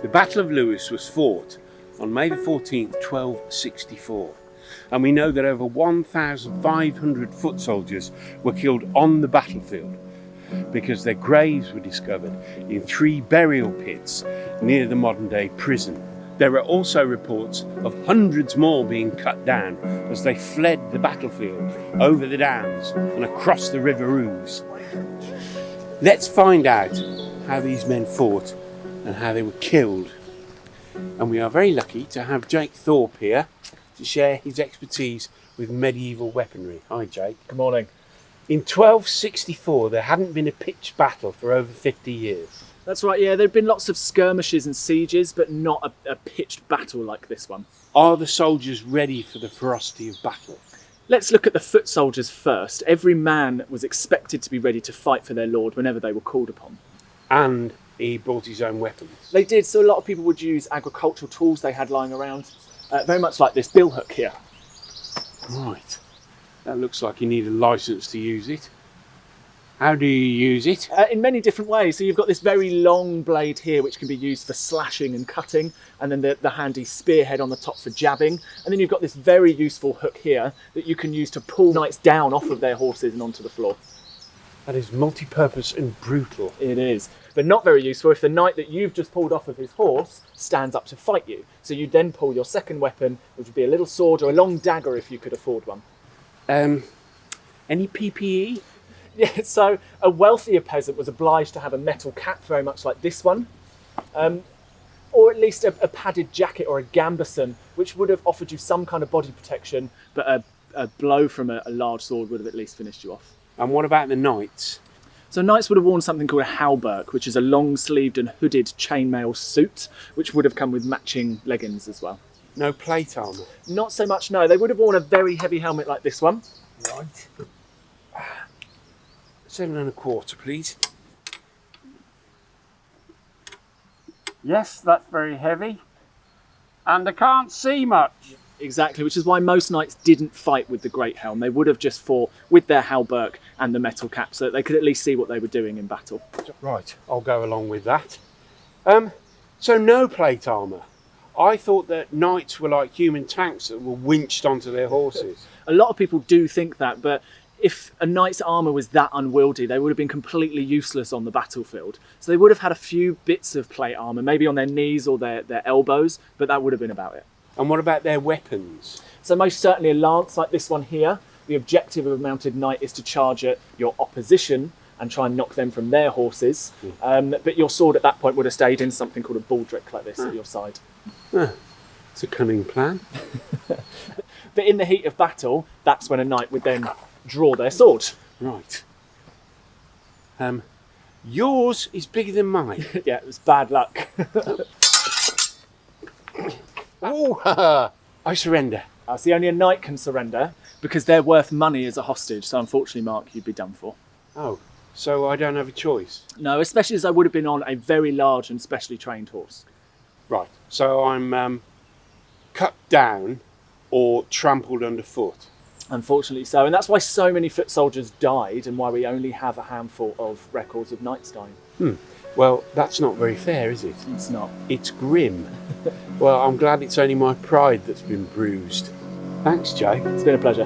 The Battle of Lewes was fought on May the 14th, 1264, and we know that over 1,500 foot soldiers were killed on the battlefield because their graves were discovered in 3 burial pits near the modern-day prison. There are also reports of hundreds more being cut down as they fled the battlefield over the downs and across the River Lewes. Let's find out how these men fought and how they were killed. And we are very lucky to have Jake Thorpe here to share his expertise with medieval weaponry. Hi Jake. Good morning. In 1264 there hadn't been a pitched battle for over 50 years. That's right, yeah, there have been lots of skirmishes and sieges, but not a pitched battle like this one. Are the soldiers ready for the ferocity of battle? Let's look at the foot soldiers first. Every man was expected to be ready to fight for their lord whenever they were called upon. And he brought his own weapons. They did, so a lot of people would use agricultural tools they had lying around, very much like this billhook here. Right, that looks like you need a licence to use it. How do you use it? In many different ways. So you've got this very long blade here which can be used for slashing and cutting, and then the handy spearhead on the top for jabbing, and then you've got this very useful hook here that you can use to pull knights down off of their horses and onto the floor. That is multi-purpose and brutal. It is, but not very useful if the knight that you've just pulled off of his horse stands up to fight you. So you then pull your second weapon, which would be a little sword or a long dagger if you could afford one. Any PPE? Yeah, so a wealthier peasant was obliged to have a metal cap very much like this one, or at least a padded jacket or a gambeson, which would have offered you some kind of body protection, but a blow from a large sword would have at least finished you off. And what about the knights? So knights would have worn something called a hauberk, which is a long-sleeved and hooded chainmail suit, which would have come with matching leggings as well. No plate armour? Not so much, no. They would have worn a very heavy helmet like this one. Right. 7 1/4, please. Yes, that's very heavy. And I can't see much. Exactly, which is why most knights didn't fight with the great helm. They would have just fought with their hauberk and the metal cap so that they could at least see what they were doing in battle. Right, I'll go along with that. So no plate armour. I thought that knights were like human tanks that were winched onto their horses. A lot of people do think that, but if a knight's armour was that unwieldy, they would have been completely useless on the battlefield. So they would have had a few bits of plate armour, maybe on their knees or their elbows, but that would have been about it. And what about their weapons? So most certainly a lance like this one here. The objective of a mounted knight is to charge at your opposition and try and knock them from their horses. But your sword at that point would have stayed in something called a baldric like this at your side. It's a cunning plan. But in the heat of battle, that's when a knight would then draw their sword. Right. Yours is bigger than mine. Yeah, it was bad luck. Oh, I surrender. See, only a knight can surrender because they're worth money as a hostage. So unfortunately, Mark, you'd be done for. Oh, so I don't have a choice? No, especially as I would have been on a very large and specially trained horse. Right, so I'm cut down or trampled underfoot. Unfortunately so, and that's why so many foot soldiers died and why we only have a handful of records of knights dying. Well, that's not very fair, is it? It's not. It's grim. Well, I'm glad it's only my pride that's been bruised. Thanks, Jay. It's been a pleasure.